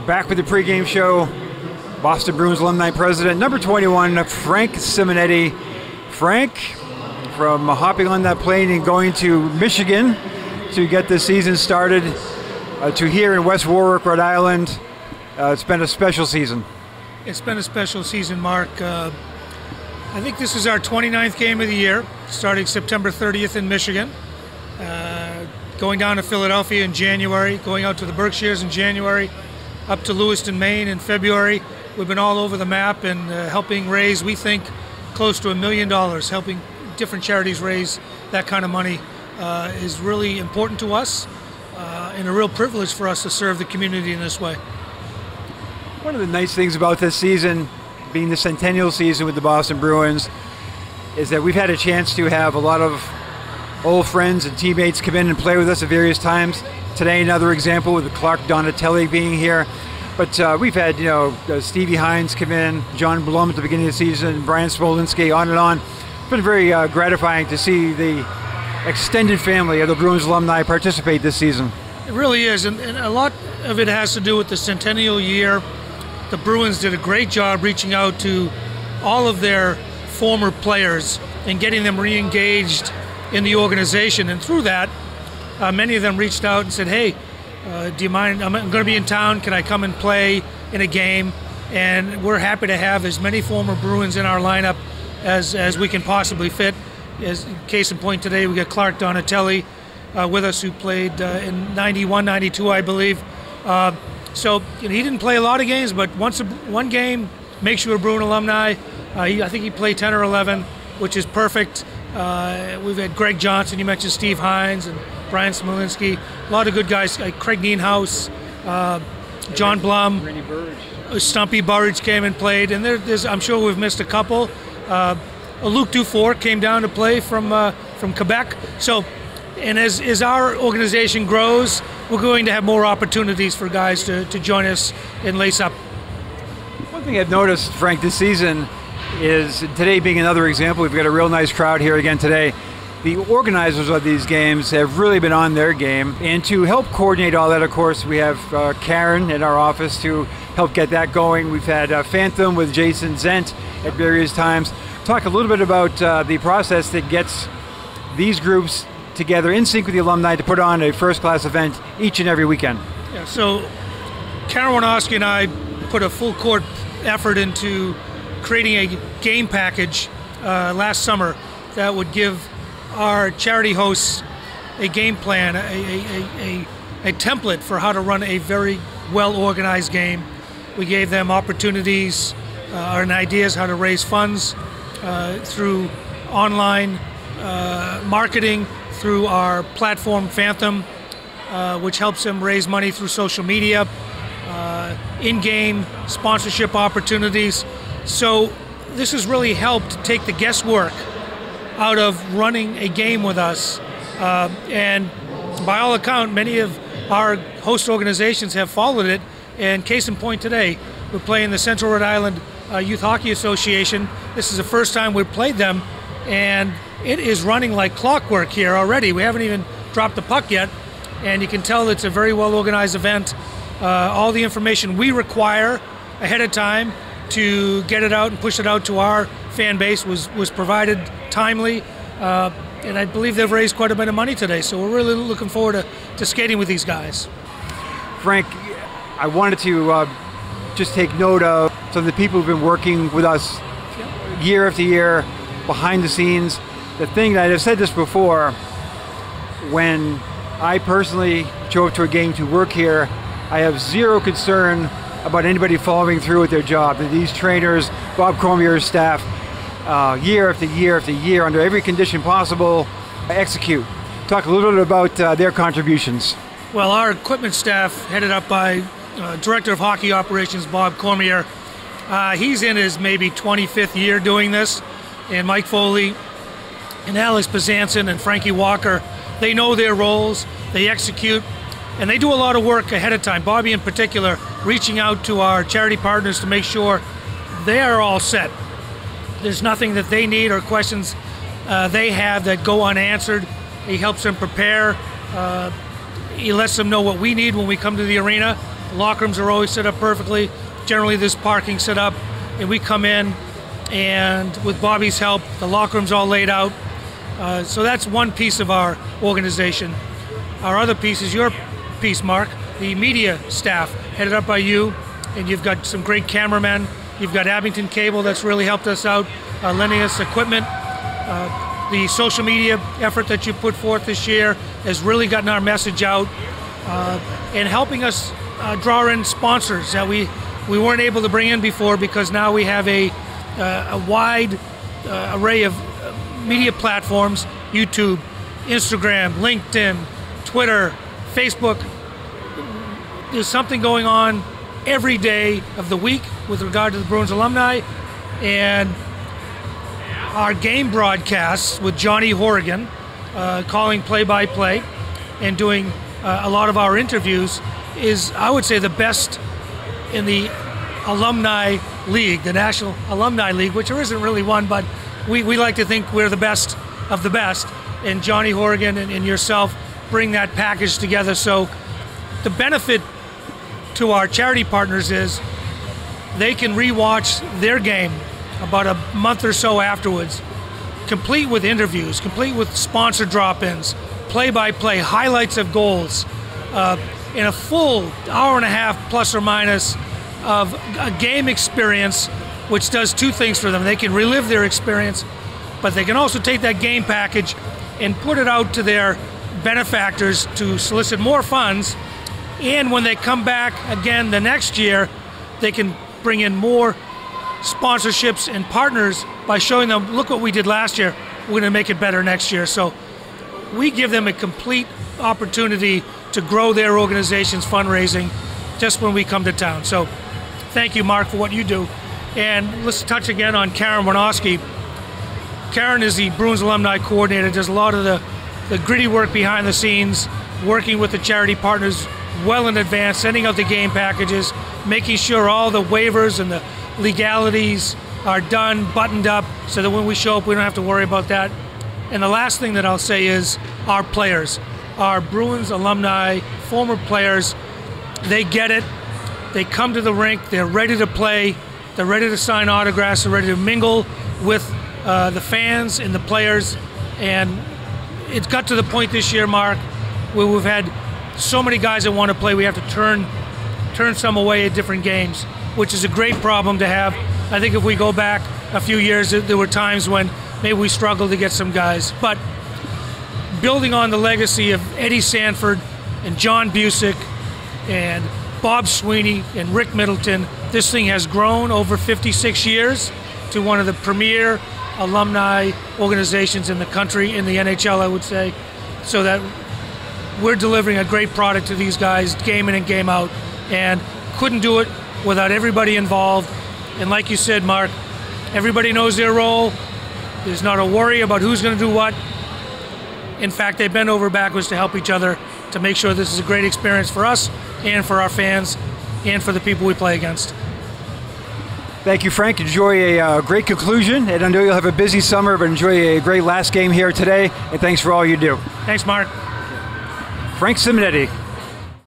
Back with the pregame show, Boston Bruins Alumni President, number 21, Frank Simonetti. Frank, from hopping on that plane and going to Michigan to get the season started, to here in West Warwick, Rhode Island, it's been a special season. It's been a special season, Mark. I think this is our 29th game of the year, starting September 30th in Michigan, going down to Philadelphia in January, going out to the Berkshires in January, up to Lewiston, Maine in February. We've been all over the map and helping raise, we think, close to $1 million. Helping different charities raise that kind of money is really important to us and a real privilege for us to serve the community in this way. One of the nice things about this season, being the centennial season with the Boston Bruins, is that we've had a chance to have a lot of old friends and teammates come in and play with us at various times. Today, another example with Clark Donatelli being here. But we've had, Stevie Hines come in, John Blum at the beginning of the season, Brian Smolinski, on and on. It's been very gratifying to see the extended family of the Bruins alumni participate this season. It really is, and a lot of it has to do with the centennial year. The Bruins did a great job reaching out to all of their former players and getting them re-engaged in the organization. And through that, many of them reached out and said, hey, do you mind, I'm going to be in town, can I come and play in a game? And we're happy to have as many former Bruins in our lineup as we can possibly fit. As case in point today, we got Clark Donatelli with us, who played in 91, 92, I believe. So he didn't play a lot of games, but one game makes you a Bruin alumni. I think he played 10 or 11, which is perfect. We've had Greg Johnson, you mentioned Steve Hines and Brian Smolinski, a lot of good guys, like Craig Nienhaus, John Blum, Stumpy Burridge came and played, and I'm sure we've missed a couple. Luke Dufour came down to play from Quebec. So, and as our organization grows, we're going to have more opportunities for guys to join us and lace up. One thing I've noticed, Frank, this season is, today being another example, we've got a real nice crowd here again today. The organizers of these games have really been on their game, and to help coordinate all that, of course, we have Karen in our office to help get that going. We've had Phantom with Jason Zent at various times. Talk a little bit about the process that gets these groups together in sync with the alumni to put on a first-class event each and every weekend. Yeah, so Karen Winoski and I put a full court effort into creating a game package last summer that would give our charity hosts a game plan, a template for how to run a very well-organized game. We gave them opportunities and ideas how to raise funds through online marketing, through our platform Phantom, which helps them raise money through social media, in-game sponsorship opportunities. So this has really helped take the guesswork out of running a game with us. And by all account, many of our host organizations have followed it. And case in point today, we're playing the Central Rhode Island Youth Hockey Association. This is the first time we've played them, and it is running like clockwork here already. We haven't even dropped the puck yet, and you can tell it's a very well-organized event. All the information we require ahead of time to get it out and push it out to our fan base was provided timely, and I believe they've raised quite a bit of money today, so we're really looking forward to skating with these guys. Frank, I wanted to just take note of some of the people who've been working with us year after year behind the scenes. The thing that I've said this before, when I personally show up to a game to work here, I have zero concern about anybody following through with their job. These trainers, Bob Cormier's staff, year after year after year, under every condition possible, execute. Talk a little bit about their contributions. Well, our equipment staff, headed up by Director of Hockey Operations Bob Cormier, he's in his maybe 25th year doing this, and Mike Foley and Alex Pazanson and Frankie Walker, they know their roles, they execute, and they do a lot of work ahead of time. Bobby in particular, reaching out to our charity partners to make sure they are all set. There's nothing that they need or questions they have that go unanswered. He helps them prepare. He lets them know what we need when we come to the arena. Locker rooms are always set up perfectly. Generally, there's parking set up, and we come in, and with Bobby's help, the locker room's all laid out. So that's one piece of our organization. Our other piece is your piece, Mark, the media staff, headed up by you, and you've got some great cameramen. You've got Abington Cable that's really helped us out, lending us equipment. The social media effort that you put forth this year has really gotten our message out and helping us draw in sponsors that we weren't able to bring in before, because now we have a wide array of media platforms: YouTube, Instagram, LinkedIn, Twitter, Facebook. There's something going on every day of the week with regard to the Bruins alumni, and our game broadcasts with Johnny Horrigan calling play-by-play and doing a lot of our interviews is, I would say, the best in the alumni league, the National Alumni League, which there isn't really one, but we like to think we're the best of the best, and Johnny Horrigan and yourself bring that package together. So the benefit to our charity partners is they can rewatch their game about a month or so afterwards, complete with interviews, complete with sponsor drop-ins, play-by-play, highlights of goals, in a full hour and a half plus or minus of a game experience, which does two things for them. They can relive their experience, but they can also take that game package and put it out to their benefactors to solicit more funds. And when they come back again the next year, they can bring in more sponsorships and partners by showing them, look what we did last year, we're going to make it better next year. So we give them a complete opportunity to grow their organization's fundraising just when we come to town. So thank you, Mark, for what you do. And let's touch again on Karen Winofsky. Karen is the Bruins Alumni Coordinator, does a lot of the gritty work behind the scenes, working with the charity partners well in advance, sending out the game packages, making sure all the waivers and the legalities are done, buttoned up, so that when we show up, we don't have to worry about that. And the last thing that I'll say is our players, our Bruins alumni, former players, they get it. They come to the rink, they're ready to play, they're ready to sign autographs, they're ready to mingle with the fans and the players. And it's got to the point this year, Mark, where we've had so many guys that want to play, we have to turn some away at different games, which is a great problem to have. I think if we go back a few years, there were times when maybe we struggled to get some guys. But building on the legacy of Eddie Sanford and John Busick and Bob Sweeney and Rick Middleton, this thing has grown over 56 years to one of the premier alumni organizations in the country, in the NHL, I would say, so that we're delivering a great product to these guys game in and game out, and couldn't do it without everybody involved. And like you said, Mark, everybody knows their role. There's not a worry about who's going to do what. In fact, they bend over backwards to help each other to make sure this is a great experience for us and for our fans and for the people we play against. Thank you, Frank. Enjoy a great conclusion, and I know you'll have a busy summer, but enjoy a great last game here today, and thanks for all you do. Thanks, Mark. Frank Simonetti.